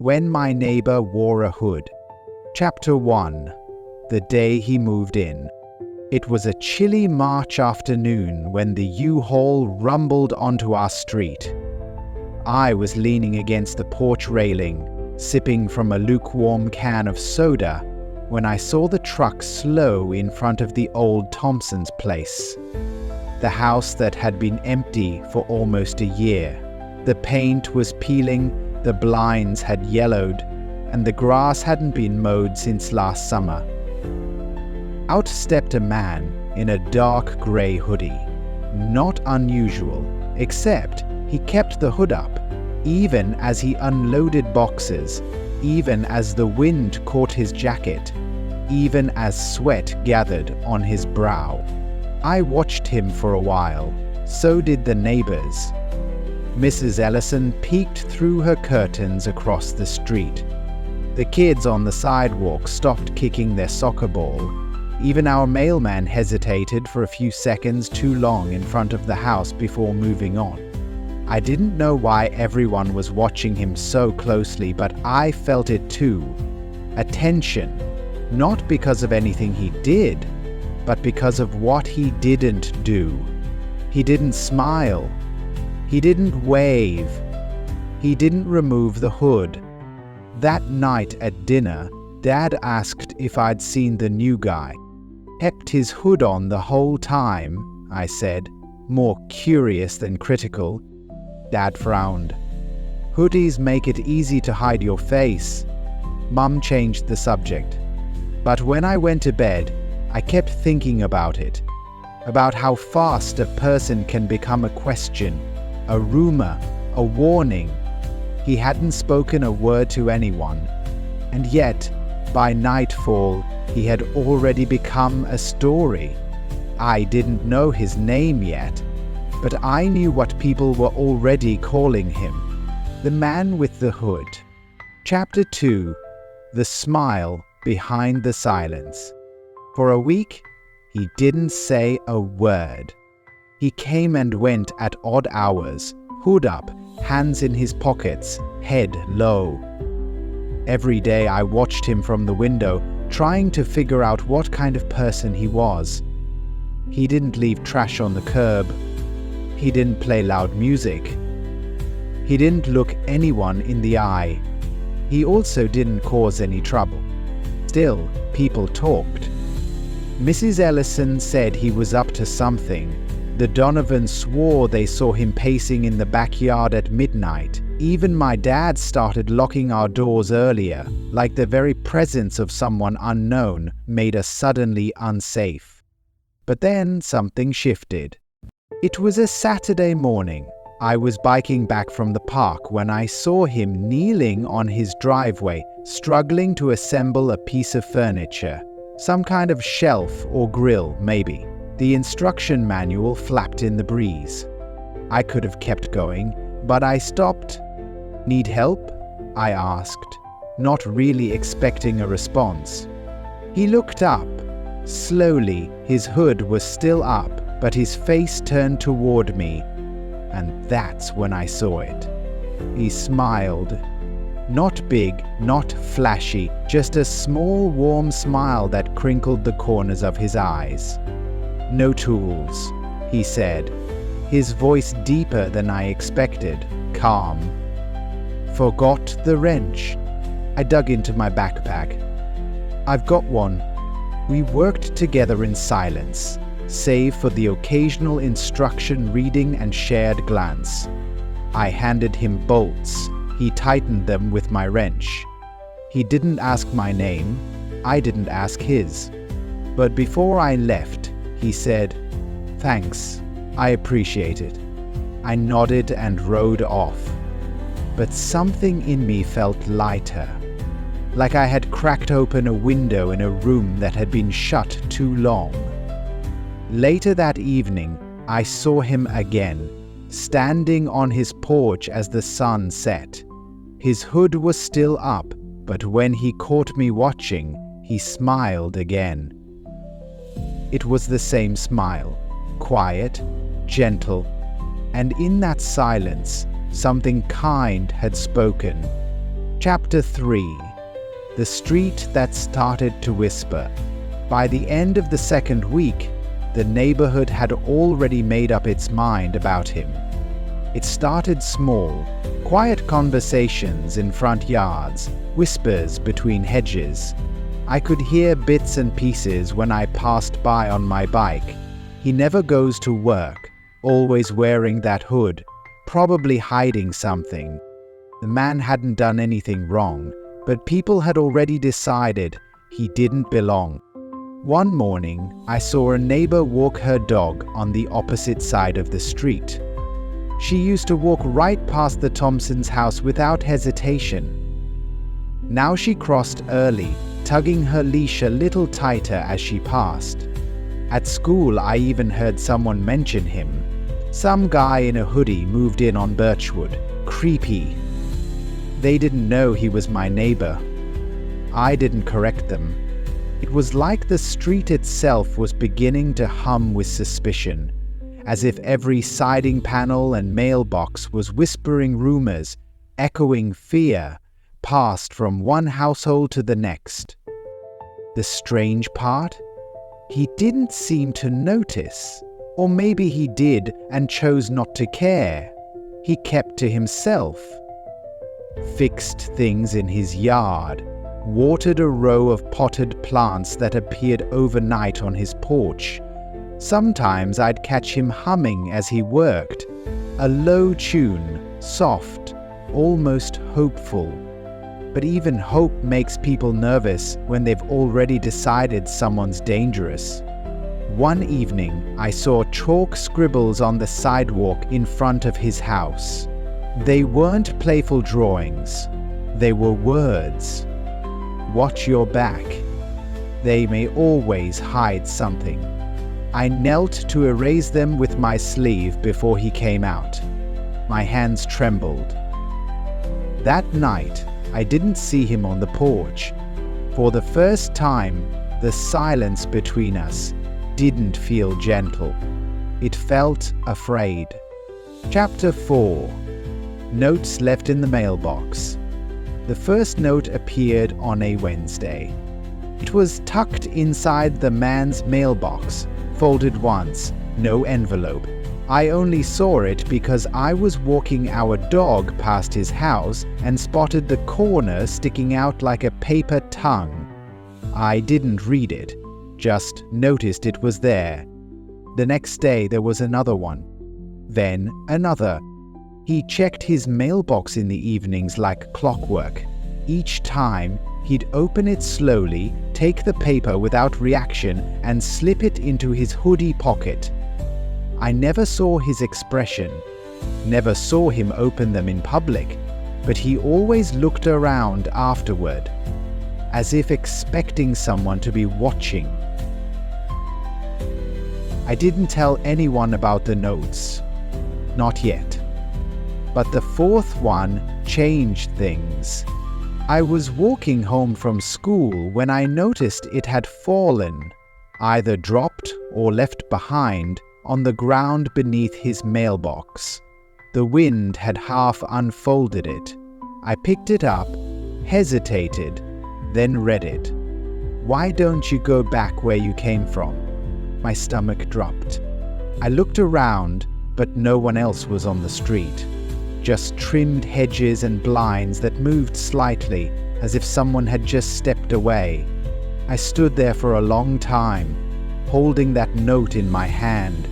When My Neighbor Wore a Hood. Chapter 1. The Day He Moved In. It was a chilly March afternoon when the U-Haul rumbled onto our street. I was leaning against the porch railing, sipping from a lukewarm can of soda, when I saw the truck slow in front of the old Thompson's place. The house that had been empty for almost a year. The paint was peeling, the blinds had yellowed, and the grass hadn't been mowed since last summer. Out stepped a man in a dark grey hoodie. Not unusual, except he kept the hood up, even as he unloaded boxes, even as the wind caught his jacket, even as sweat gathered on his brow. I watched him for a while. So did the neighbors. Mrs. Ellison peeked through her curtains across the street. The kids on the sidewalk stopped kicking their soccer ball. Even our mailman hesitated for a few seconds too long in front of the house before moving on. I didn't know why everyone was watching him so closely, but I felt it too. Attention, not because of anything he did, but because of what he didn't do. He didn't smile. He didn't wave. He didn't remove the hood. That night at dinner, Dad asked if I'd seen the new guy. Kept his hood on the whole time, I said, more curious than critical. Dad frowned. Hoodies make it easy to hide your face. Mum changed the subject. But when I went to bed, I kept thinking about it, about how fast a person can become a question, a rumor, a warning. He hadn't spoken a word to anyone, and yet, by nightfall, he had already become a story. I didn't know his name yet, but I knew what people were already calling him. The Man with the Hood. Chapter 2. The Smile Behind the Silence. For a week, he didn't say a word. He came and went at odd hours, hood up, hands in his pockets, head low. Every day I watched him from the window, trying to figure out what kind of person he was. He didn't leave trash on the curb. He didn't play loud music. He didn't look anyone in the eye. He also didn't cause any trouble. Still, people talked. Mrs. Ellison said he was up to something. The Donovans swore they saw him pacing in the backyard at midnight. Even my dad started locking our doors earlier, like the very presence of someone unknown made us suddenly unsafe. But then something shifted. It was a Saturday morning. I was biking back from the park when I saw him kneeling on his driveway, struggling to assemble a piece of furniture. Some kind of shelf or grill, maybe. The instruction manual flapped in the breeze. I could have kept going, but I stopped. "Need help?" I asked, not really expecting a response. He looked up. Slowly, his hood was still up, but his face turned toward me, and that's when I saw it. He smiled. Not big, not flashy, just a small, warm smile that crinkled the corners of his eyes. "No tools," he said, his voice deeper than I expected, calm. "Forgot the wrench." I dug into my backpack. "I've got one." We worked together in silence, save for the occasional instruction reading and shared glance. I handed him bolts. He tightened them with my wrench. He didn't ask my name. I didn't ask his. But before I left, he said, "Thanks. I appreciate it." I nodded and rode off. But something in me felt lighter, like I had cracked open a window in a room that had been shut too long. Later that evening, I saw him again, standing on his porch as the sun set. His hood was still up, but when he caught me watching, he smiled again. It was the same smile, quiet, gentle, and in that silence, something kind had spoken. Chapter 3. The Street That Started to Whisper. By the end of the second week, the neighborhood had already made up its mind about him. It started small, quiet conversations in front yards, whispers between hedges. I could hear bits and pieces when I passed by on my bike. He never goes to work, always wearing that hood, probably hiding something. The man hadn't done anything wrong, but people had already decided he didn't belong. One morning, I saw a neighbor walk her dog on the opposite side of the street. She used to walk right past the Thompsons' house without hesitation. Now she crossed early, tugging her leash a little tighter as she passed. At school, I even heard someone mention him. Some guy in a hoodie moved in on Birchwood. Creepy. They didn't know he was my neighbor. I didn't correct them. It was like the street itself was beginning to hum with suspicion, as if every siding panel and mailbox was whispering rumors, echoing fear, passed from one household to the next. The strange part? He didn't seem to notice, or maybe he did and chose not to care. He kept to himself. Fixed things in his yard, watered a row of potted plants that appeared overnight on his porch. Sometimes I'd catch him humming as he worked, a low tune, soft, almost hopeful. But even hope makes people nervous when they've already decided someone's dangerous. One evening, I saw chalk scribbles on the sidewalk in front of his house. They weren't playful drawings. They were words. Watch your back. They may always hide something. I knelt to erase them with my sleeve before he came out. My hands trembled. That night, I didn't see him on the porch. For the first time, the silence between us didn't feel gentle. It felt afraid. Chapter 4. Notes left in the mailbox. The first note appeared on a Wednesday. It was tucked inside the man's mailbox, folded once, no envelope. I only saw it because I was walking our dog past his house and spotted the corner sticking out like a paper tongue. I didn't read it, just noticed it was there. The next day there was another one. Then another. He checked his mailbox in the evenings like clockwork. Each time, he'd open it slowly, take the paper without reaction, and slip it into his hoodie pocket. I never saw his expression, never saw him open them in public, but he always looked around afterward, as if expecting someone to be watching. I didn't tell anyone about the notes. Not yet. But the fourth one changed things. I was walking home from school when I noticed it had fallen, either dropped or left behind, on the ground beneath his mailbox. The wind had half unfolded it. I picked it up, hesitated, then read it. "Why don't you go back where you came from?" My stomach dropped. I looked around, but no one else was on the street. Just trimmed hedges and blinds that moved slightly, as if someone had just stepped away. I stood there for a long time, holding that note in my hand.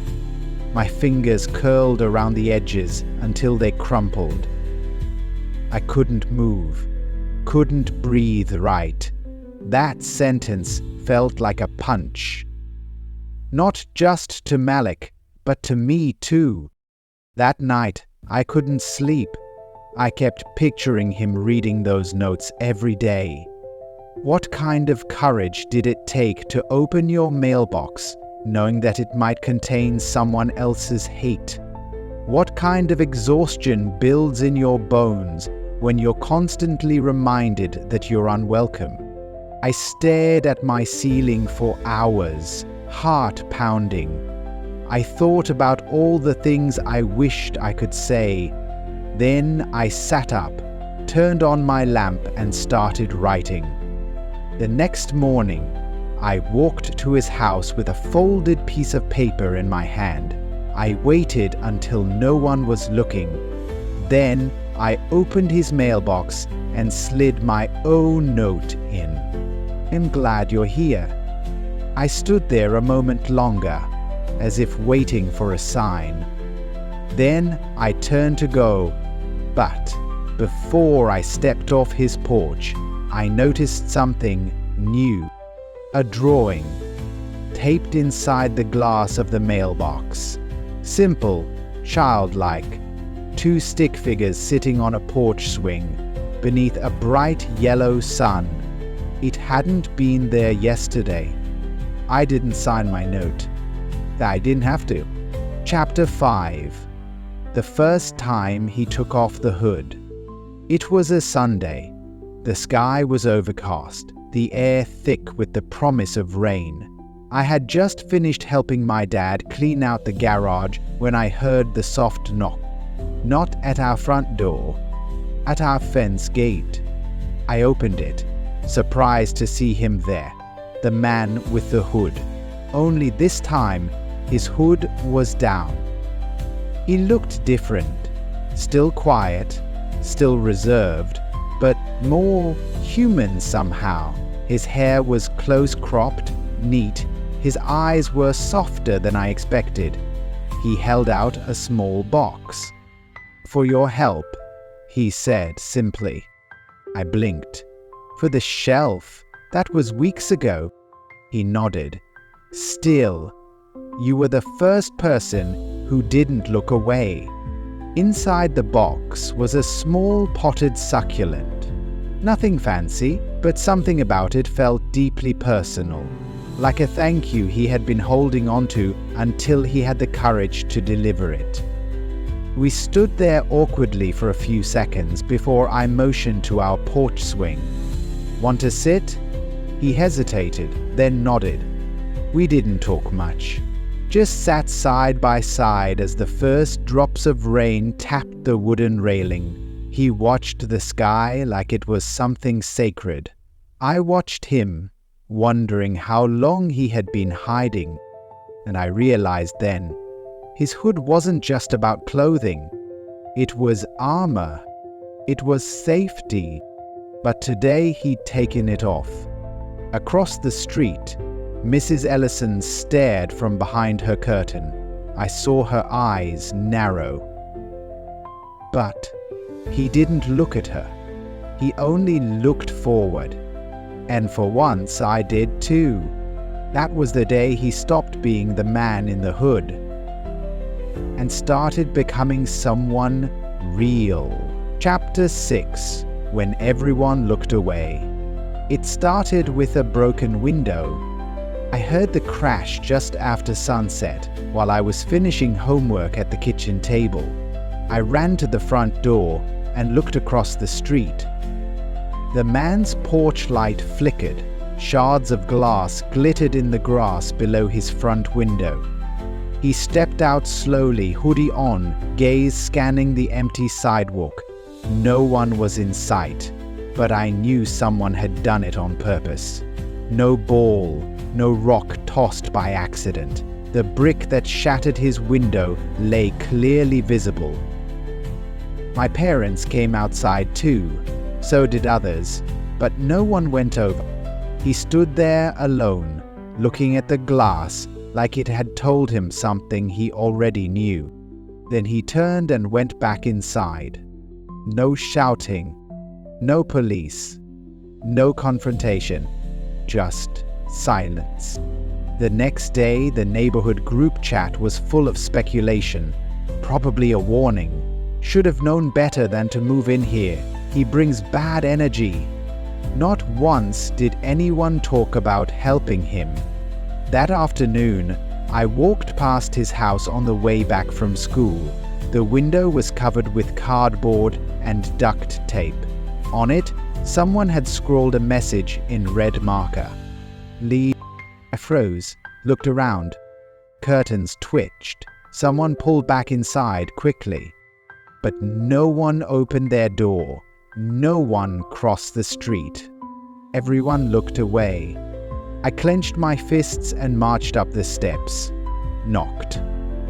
My fingers curled around the edges until they crumpled. I couldn't move, couldn't breathe right. That sentence felt like a punch. Not just to Malik, but to me too. That night, I couldn't sleep. I kept picturing him reading those notes every day. What kind of courage did it take to open your mailbox, knowing that it might contain someone else's hate? What kind of exhaustion builds in your bones when you're constantly reminded that you're unwelcome? I stared at my ceiling for hours, heart pounding. I thought about all the things I wished I could say. Then I sat up, turned on my lamp and started writing. The next morning, I walked to his house with a folded piece of paper in my hand. I waited until no one was looking. Then I opened his mailbox and slid my own note in. "I'm glad you're here." I stood there a moment longer, as if waiting for a sign. Then I turned to go, but before I stepped off his porch, I noticed something new. A drawing, taped inside the glass of the mailbox. Simple, childlike. 2 stick figures sitting on a porch swing, beneath a bright yellow sun. It hadn't been there yesterday. I didn't sign my note. I didn't have to. Chapter 5. The first time he took off the hood. It was a Sunday. The sky was overcast, the air thick with the promise of rain. I had just finished helping my dad clean out the garage when I heard the soft knock. Not at our front door, at our fence gate. I opened it, surprised to see him there, the man with the hood. Only this time, his hood was down. He looked different, still quiet, still reserved, but more human somehow. His hair was close-cropped, neat. His eyes were softer than I expected. He held out a small box. "For your help," he said simply. I blinked. "For the shelf? That was weeks ago." He nodded. "Still, you were the first person who didn't look away." Inside the box was a small potted succulent. Nothing fancy, but something about it felt deeply personal, like a thank you he had been holding onto until he had the courage to deliver it. We stood there awkwardly for a few seconds before I motioned to our porch swing. "Want to sit?" He hesitated, then nodded. We didn't talk much, just sat side by side as the first drops of rain tapped the wooden railing. He watched the sky like it was something sacred. I watched him, wondering how long he had been hiding, and I realized then, his hood wasn't just about clothing. It was armor. It was safety. But today he'd taken it off. Across the street, Mrs. Ellison stared from behind her curtain. I saw her eyes narrow. But he didn't look at her. He only looked forward. And for once I did too. That was the day he stopped being the man in the hood and started becoming someone real. Chapter 6. When everyone looked away. It started with a broken window. I heard the crash just after sunset while I was finishing homework at the kitchen table. I ran to the front door and looked across the street. The man's porch light flickered. Shards of glass glittered in the grass below his front window. He stepped out slowly, hoodie on, gaze scanning the empty sidewalk. No one was in sight, but I knew someone had done it on purpose. No ball, no rock tossed by accident. The brick that shattered his window lay clearly visible. My parents came outside too, so did others, but no one went over. He stood there alone, looking at the glass like it had told him something he already knew. Then he turned and went back inside. No shouting, no police, no confrontation, just silence. The next day, the neighborhood group chat was full of speculation. Probably a warning. Should have known better than to move in here. He brings bad energy. Not once did anyone talk about helping him. That afternoon, I walked past his house on the way back from school. The window was covered with cardboard and duct tape. On it, someone had scrawled a message in red marker. "Leave." I froze, looked around. Curtains twitched. Someone pulled back inside quickly. But no one opened their door. No one crossed the street. Everyone looked away. I clenched my fists and marched up the steps. Knocked.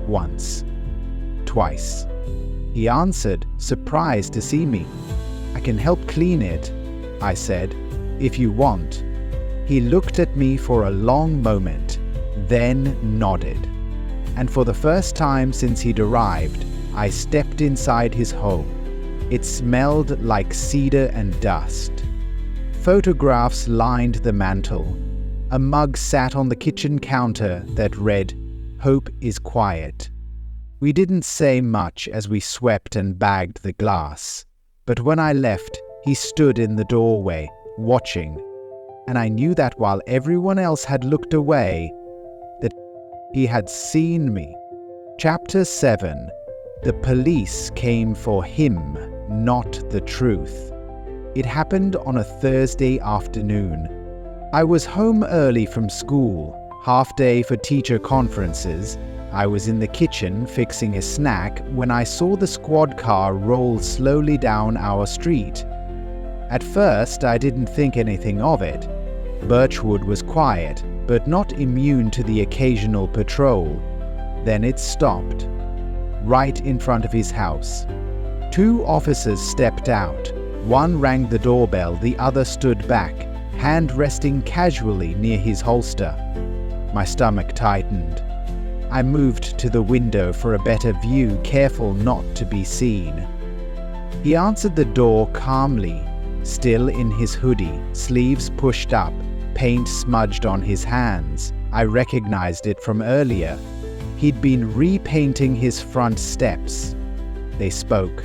Once. Twice. He answered, surprised to see me. "I can help clean it," I said, "if you want." He looked at me for a long moment, then nodded. And for the first time since he'd arrived, I stepped inside his home. It smelled like cedar and dust. Photographs lined the mantel. A mug sat on the kitchen counter that read, "Hope is quiet." We didn't say much as we swept and bagged the glass. But when I left, he stood in the doorway, watching. And I knew that while everyone else had looked away, that he had seen me. Chapter 7. The police came for him, not the truth. It happened on a Thursday afternoon. I was home early from school, half day for teacher conferences. I was in the kitchen fixing a snack when I saw the squad car roll slowly down our street. At first, I didn't think anything of it. Birchwood was quiet, but not immune to the occasional patrol. Then it stopped, right in front of his house. 2 officers stepped out. One rang the doorbell, the other stood back, hand resting casually near his holster. My stomach tightened. I moved to the window for a better view, careful not to be seen. He answered the door calmly, still in his hoodie, sleeves pushed up, paint smudged on his hands. I recognized it from earlier. He'd been repainting his front steps. They spoke.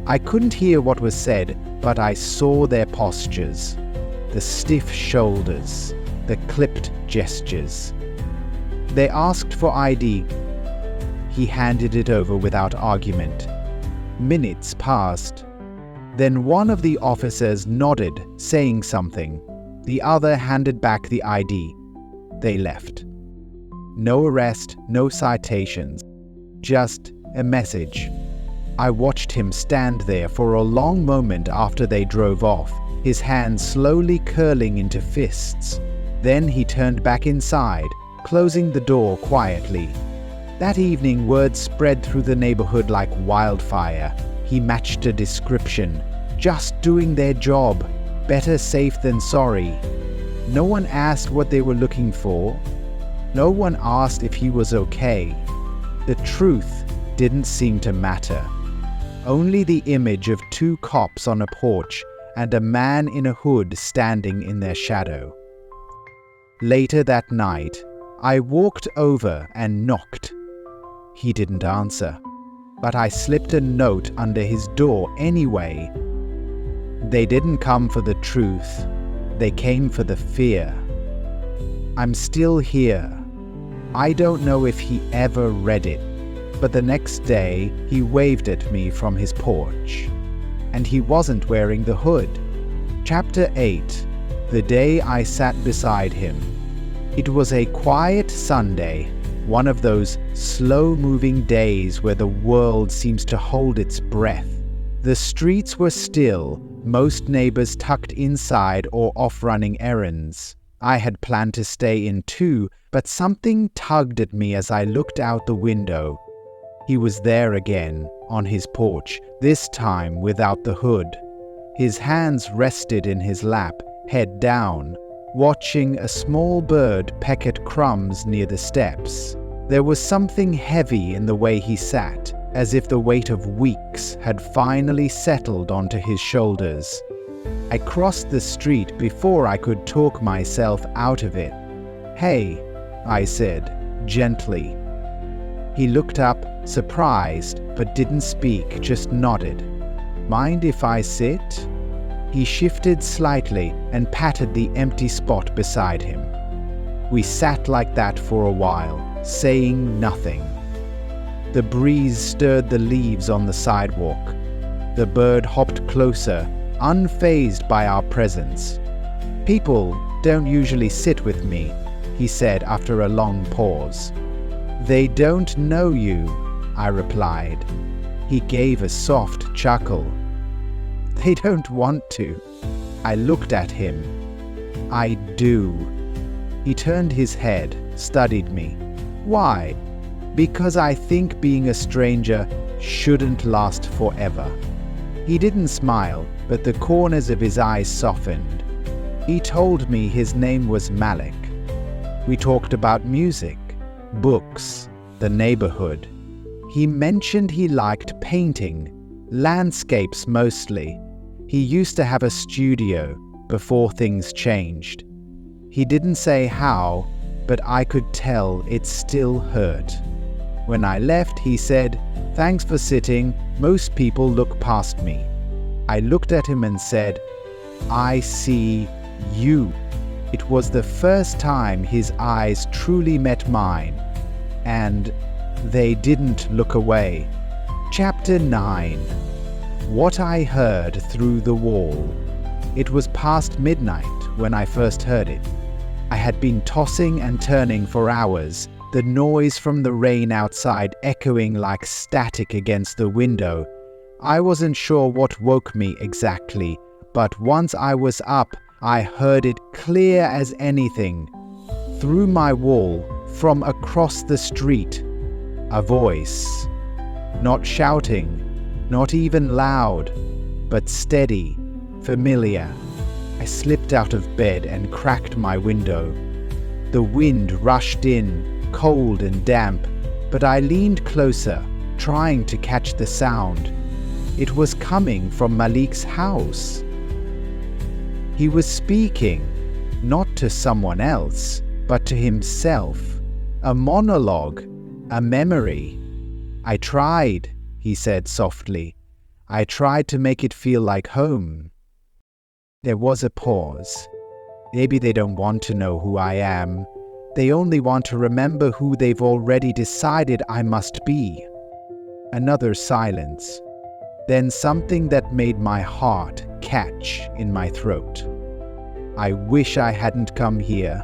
I couldn't hear what was said, but I saw their postures. The stiff shoulders, the clipped gestures. They asked for ID. He handed it over without argument. Minutes passed. Then one of the officers nodded, saying something. The other handed back the ID. They left. No arrest, no citations. Just a message. I watched him stand there for a long moment after they drove off, his hands slowly curling into fists. Then he turned back inside, closing the door quietly. That evening, word spread through the neighborhood like wildfire. He matched a description. Just doing their job. Better safe than sorry. No one asked what they were looking for. No one asked if he was okay. The truth didn't seem to matter. Only the image of 2 cops on a porch and a man in a hood standing in their shadow. Later that night, I walked over and knocked. He didn't answer, but I slipped a note under his door anyway. They didn't come for the truth. They came for the fear. I'm still here. I don't know if he ever read it, but the next day he waved at me from his porch. And he wasn't wearing the hood. Chapter 8. The day I sat beside him. It was a quiet Sunday, one of those slow-moving days where the world seems to hold its breath. The streets were still, most neighbors tucked inside or off running errands. I had planned to stay in too, but something tugged at me as I looked out the window. He was there again, on his porch, this time without the hood. His hands rested in his lap, head down, watching a small bird peck at crumbs near the steps. There was something heavy in the way he sat, as if the weight of weeks had finally settled onto his shoulders. I crossed the street before I could talk myself out of it. "Hey," I said, gently. He looked up, surprised, but didn't speak, just nodded. "Mind if I sit?" He shifted slightly and patted the empty spot beside him. We sat like that for a while, saying nothing. The breeze stirred the leaves on the sidewalk. The bird hopped closer, unfazed by our presence. "People don't usually sit with me," he said after a long pause. "They don't know you," I replied. He gave a soft chuckle. They don't want to. I looked at him. I do. He turned his head, studied me. Why? Because I think being a stranger shouldn't last forever. He didn't smile, but the corners of his eyes softened. He told me his name was Malik. We talked about music, books, the neighborhood. He mentioned he liked painting, landscapes mostly. He used to have a studio before things changed. He didn't say how, but I could tell it still hurt. When I left, he said, "Thanks for sitting. Most people look past me." I looked at him and said, "I see you." It was the first time his eyes truly met mine, and they didn't look away. Chapter 9. What I heard through the wall. It was past midnight when I first heard it. I had been tossing and turning for hours, the noise from the rain outside echoing like static against the window. I wasn't sure what woke me exactly, but once I was up, I heard it clear as anything. Through my wall, from across the street, a voice. Not shouting, not even loud, but steady, familiar. I slipped out of bed and cracked my window. The wind rushed in, cold and damp, but I leaned closer, trying to catch the sound. It was coming from Malik's house. He was speaking, not to someone else, but to himself. A monologue, a memory. "I tried," he said softly. "I tried to make it feel like home." There was a pause. Maybe they don't want to know who I am. They only want to remember who they've already decided I must be. Another silence. Then something that made my heart catch in my throat. I wish I hadn't come here.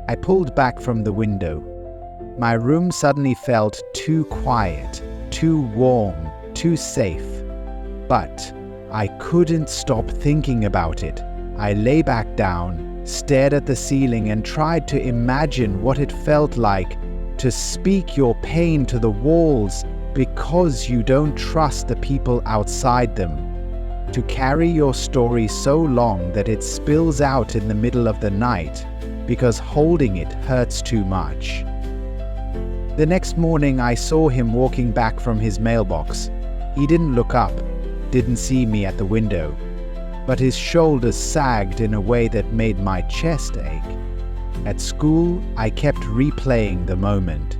I pulled back from the window. My room suddenly felt too quiet, too warm, too safe. But I couldn't stop thinking about it. I lay back down, stared at the ceiling and tried to imagine what it felt like to speak your pain to the walls because you don't trust the people outside them. To carry your story so long that it spills out in the middle of the night because holding it hurts too much. The next morning I saw him walking back from his mailbox. He didn't look up, didn't see me at the window, but his shoulders sagged in a way that made my chest ache. At school, I kept replaying the moment.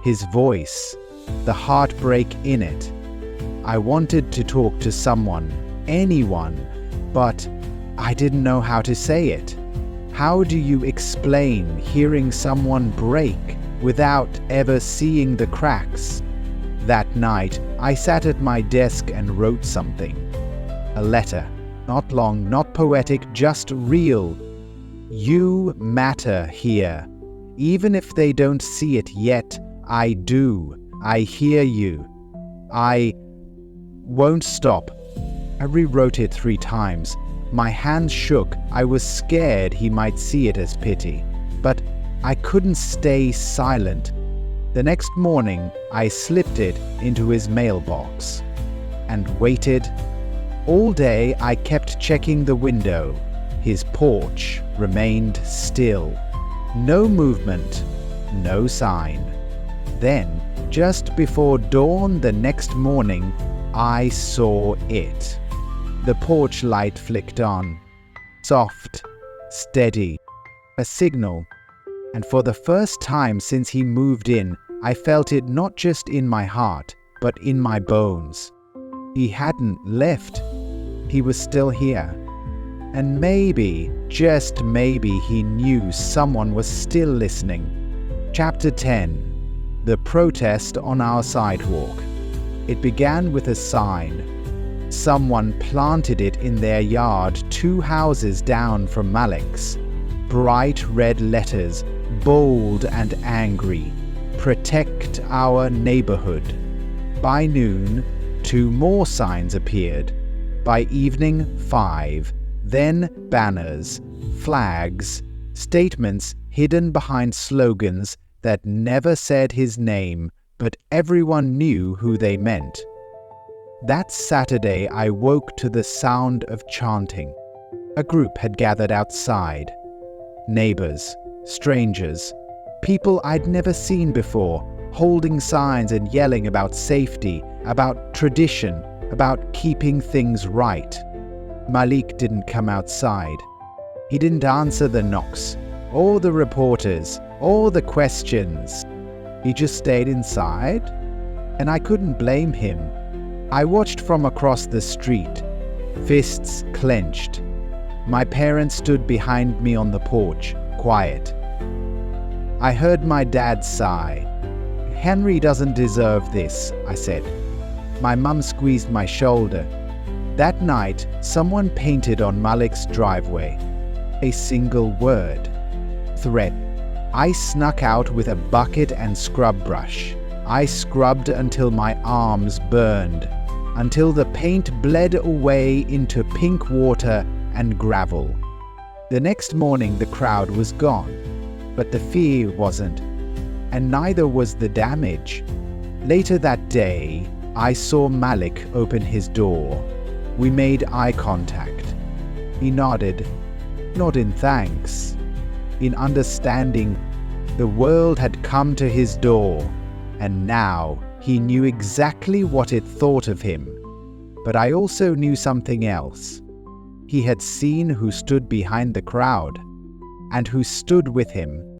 His voice, the heartbreak in it. I wanted to talk to someone, anyone, but I didn't know how to say it. How do you explain hearing someone break without ever seeing the cracks? That night, I sat at my desk and wrote something. A letter. Not long, not poetic, just real. You matter here. Even if they don't see it yet, I do. I hear you. I won't stop. I rewrote it 3 times. My hands shook. I was scared he might see it as pity. But I couldn't stay silent. The next morning, I slipped it into his mailbox and waited. All day, I kept checking the window. His porch remained still. No movement, no sign. Then, just before dawn the next morning, I saw it. The porch light flicked on. Soft, steady, a signal. And for the first time since he moved in, I felt it not just in my heart, but in my bones. He hadn't left. He was still here. And maybe, just maybe, he knew someone was still listening. Chapter 10. The protest on our sidewalk. It began with a sign. Someone planted it in their yard 2 houses down from Malik's. Bright red letters, bold and angry. Protect our neighborhood. By noon, 2 more signs appeared. By evening, 5. Then banners, flags, statements hidden behind slogans that never said his name, but everyone knew who they meant. That Saturday I woke to the sound of chanting. A group had gathered outside. Neighbors, strangers, people I'd never seen before, holding signs and yelling about safety, about tradition, about keeping things right. Malik didn't come outside. He didn't answer the knocks, or the reporters, or the questions. He just stayed inside, and I couldn't blame him. I watched from across the street, fists clenched. My parents stood behind me on the porch, quiet. I heard my dad sigh. "Henry doesn't deserve this," I said. My mum squeezed my shoulder. That night, someone painted on Malik's driveway. A single word. Threat. I snuck out with a bucket and scrub brush. I scrubbed until my arms burned, until the paint bled away into pink water and gravel. The next morning the crowd was gone, but the fear wasn't, and neither was the damage. Later that day, I saw Malik open his door. We made eye contact. He nodded, not in thanks, in understanding. The world had come to his door, and now he knew exactly what it thought of him. But I also knew something else. He had seen who stood behind the crowd, and who stood with him.